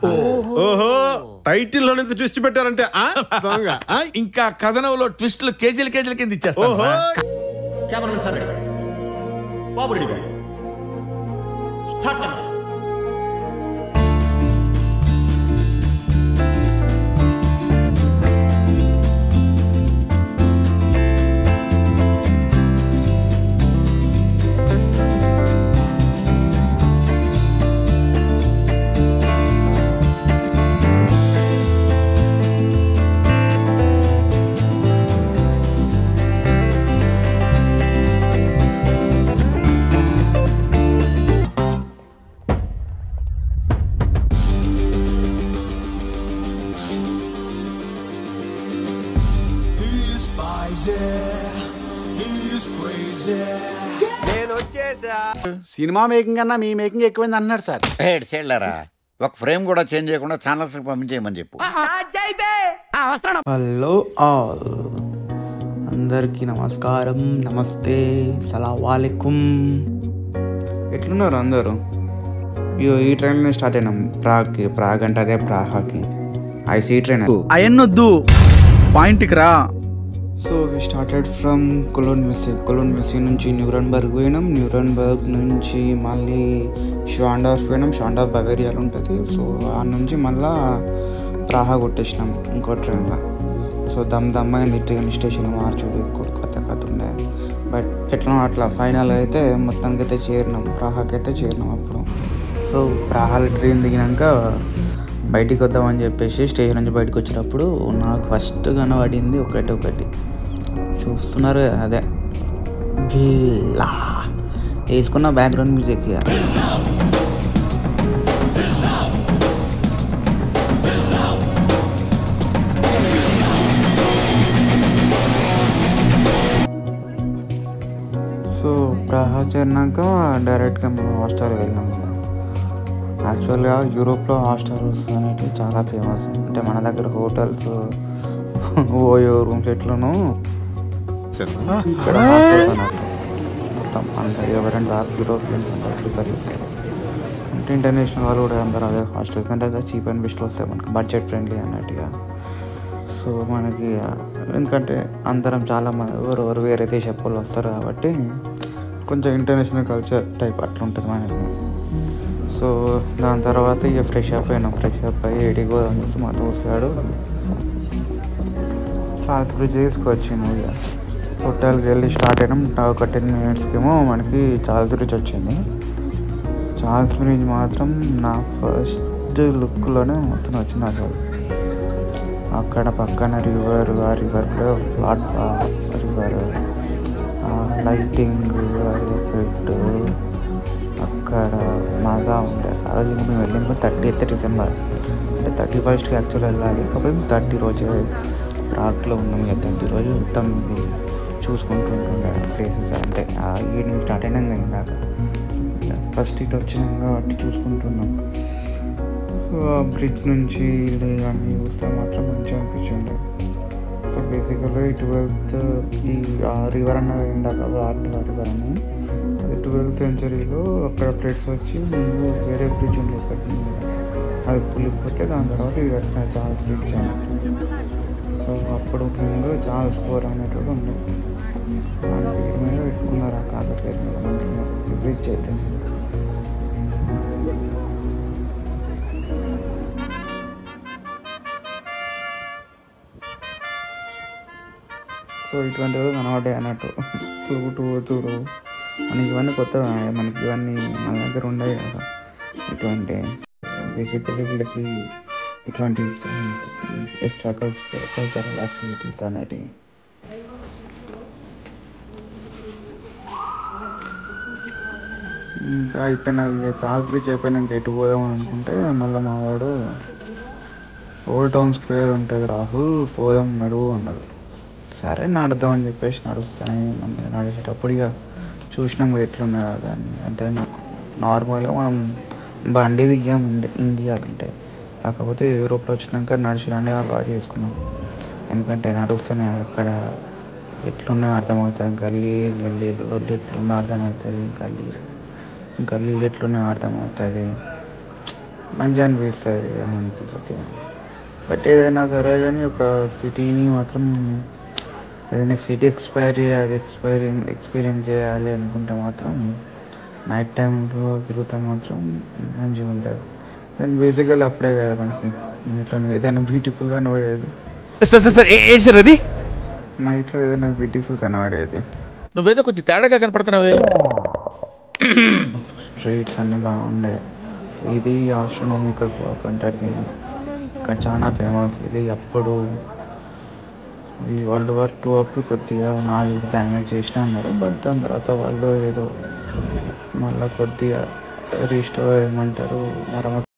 ఓహో టైటిల్ లోనే ట్విస్ట్ పెట్టారంటే ఇంకా కథనంలో ట్విస్టులు కేజీల కింద ఇచ్చేస్తాను. కెమెరామెన్ సార్ బాబు రెడీ స్టార్ట్. సినిమా మేకింగ్ కన్నా మీ మేకింగ్ ఎక్కువైంది అన్నాడు సార్. హెడ్సెట్లరా ఒక ఫ్రేమ్ కూడా చేంజ్ చేయకుండా ఛానల్స్ పంపించేయమని చెప్పు. హలో ఆల్, అందరికీ నమస్కారం, నమస్తే, సలాంవాలేకుం. ఎట్లున్నారు అందరూ? ఈ ట్రైన్లోనే స్టార్ట్ అయినాం ప్రాగ్ అంటే అదే ప్రాహాకి ఐసీ ట్రైన్. అయన్నొద్దు, పాయింట్కి రా. So we started from Cologne Messe నుంచి న్యూరన్బర్గ్ పోయినాం. న్యూరన్బర్గ్ నుంచి మళ్ళీ షాండార్ఫ్ పోయినాం. షాండార్ఫ్ బవేరియాలో ఉంటుంది. సో ఆ నుంచి మళ్ళీ ప్రాహా కొట్టేసినాం ఇంకో ట్రైన్లో. సో దమ్మైంది ట్రైన్ స్టేషన్ మార్చుడు కథ ఉండే. బట్ ఎట్లా అట్లా ఫైనల్ అయితే మొత్తానికి అయితే చేరినాం, ప్రాహాకి అయితే చేరినాం అప్పుడు. సో ప్రాహాలో ట్రైన్ దిగినాక బయటికి వద్దామని చెప్పేసి స్టేషన్ నుంచి బయటకు వచ్చేటప్పుడు నాకు ఫస్ట్ కనబడింది ఒకటి చూస్తున్నారు అదే గిల్లా వేసుకున్న బ్యాక్గ్రౌండ్ మ్యూజిక్. సో ప్రాహా చేరినాక డైరెక్ట్గా మేము హాస్టల్కి వెళ్ళాము. యాక్చువల్గా యూరోప్లో హాస్టల్స్ అనేవి చాలా ఫేమస్. అంటే మన దగ్గర హోటల్స్ ఓయో రూమ్స్ ఎట్లను ఇక్కడ మొత్తం అందరు ఎవరైనా యూరోపియన్స్ అందరూ ప్రిఫర్ చేస్తారు. అంటే ఇంటర్నేషనల్ వాళ్ళు కూడా అందరూ అదే హాస్టల్స్ అంటే అదే చీప్ అండ్ బెస్ట్లో వస్తాయి మనకి, బడ్జెట్ ఫ్రెండ్లీ అన్నట్టుగా. సో మనకి ఎందుకంటే అందరం చాలా మంది ఎవరు వేరే దేశపు వాళ్ళు వస్తారు కాబట్టి కొంచెం ఇంటర్నేషనల్ కల్చర్ టైప్ అట్లా ఉంటుంది మనకి. సో దాని తర్వాత ఇక ఫ్రెష్ అప్ అయ్యి ఏడికి పోదాం చూసి మా దోస్తాడు చార్ల్స్ బ్రిడ్జ్ తీసుకొచ్చింది. ఇక హోటల్కి వెళ్ళి స్టార్ట్ అయినాం. ఒక 10 minutesకి ఏమో మనకి చార్ల్స్ బ్రిడ్జ్ వచ్చింది. చార్ల్స్ బ్రిడ్జ్ మాత్రం నా ఫస్ట్ లుక్లోనే మస్తు నచ్చింది అసలు. అక్కడ పక్కన రివర్, ఆ రివర్లో రివర్, లైటింగ్, ఎఫెక్ట్ అక్కడ మజా ఉండే. ఆ రోజు మేము వెళ్ళింది కూడా 30th December, అంటే 31st యాక్చువల్ వెళ్ళాలి. కాబట్టి 30 రోజే ప్రాగ్లో ఉన్నాం. ఇక 30 రోజు మొత్తం ఇది చూసుకుంటుంటుండే ప్లేసెస్. అంటే ఈవినింగ్ స్టార్ట్ అయినాక ఇందాక ఫస్ట్ ఇటు వచ్చినాం కాబట్టి చూసుకుంటున్నాం. సో ఆ బ్రిడ్జ్ నుంచి అన్నీ చూస్తే మాత్రం మంచిగా అనిపించిండే. సో బేసికల్గా ఈ 12th ఈ రివర్ అన్న ఇందాక రివర్ అని అది 12th century అక్కడ ఫ్లడ్స్ వచ్చి ముందు వేరే బ్రిడ్జ్ ఉండే ఇక్కడ దీని మీద, అది కూలిపోతే దాని తర్వాత ఇది కట్టిన చార్ల్స్ బ్రిడ్జ్ అన్నట్టు. సో అప్పుడు కింగ్ చార్ల్స్ IV అనేటోడు ఉండే, వాళ్ళ పేరు మీద పెట్టుకున్నారు ఆ కాళ్ళ పేరు మీద మనకి బ్రిడ్జ్ అయితే. సో ఇటువంటివి కనబడ్డాయి అన్నట్టు. ఫ్లూటు చూడు మనకి ఇవన్నీ కొత్తగా, మనకి ఇవన్నీ మన దగ్గర ఉండవు కదా. ఇటువంటి బేసికలీ వీళ్ళకి ఇటువంటి ఎక్స్ట్రా కల్చరల్ యాక్టివిటీస్ అనేటివి. ఇంకా అయిపోయినాక చార్ల్స్ బ్రిడ్జ్ అయిపోయినాక ఎటు పోదామని అనుకుంటే మళ్ళీ మా వాడు ఓల్డ్ టౌన్ స్క్వేర్ ఉంటుంది రాహుల్ పోదాం నడువు అన్నాడు. సరే నడుద్దామని చెప్పేసి నడుస్తానే నడిచేటప్పుడు ఇక చూసినాం ఎట్లున్నాయో దాన్ని. అంటే నార్మల్గా మనం బండి దిగాం ఇండియాలో అంటే, కాకపోతే యూరోప్లో వచ్చినాక నడిచినండి అలవాటు చేసుకున్నాం. ఎందుకంటే నడుస్తూనే అక్కడ ఎట్లున్నాయో అర్థమవుతుంది, గల్లీలు ఎట్లున్నా అర్థమవుతుంది, గల్లీలు ఎట్లున్నాయో అర్థమవుతుంది. మంచిగా అనిపిస్తుంది అనిపిస్తుంది. బట్ ఏదైనా సరే కానీ ఒక సిటీని మాత్రం ఏదైనా సిటీ ఎక్స్పీరియన్స్ చేయాలి అనుకుంటే మాత్రం నైట్ టైంలో తిరుగుతా మాత్రం మంచిగా ఉంటుంది. దాని బేసికల్ అప్పుడే కదా మనకి ఇంట్లో ఏదైనా బ్యూటిఫుల్ కనబడేది. సార్ ఏంటి సార్ అది? నైట్లో ఏదైనా బ్యూటిఫుల్ కనబడేది. నువ్వేదో కొంచెం తేడాగా కనపడుతున్నావే. స్ట్రీట్స్ అన్నీ బాగుండే. ఇది ఆస్ట్రోనామికల్ క్లాక్ అంటారు దీన్ని. ఇక్కడ చాలా ఫేమస్ ఇది. అప్పుడు ఈ వరల్డ్ వార్ 2 అప్పుడు కొద్దిగా 4 డ్యామేజ్ చేసినా అన్నారు. బట్ దాని తర్వాత వాళ్ళు ఏదో మళ్ళీ కొద్దిగా రీస్టోర్ ఏమంటారు మరమ్మతు.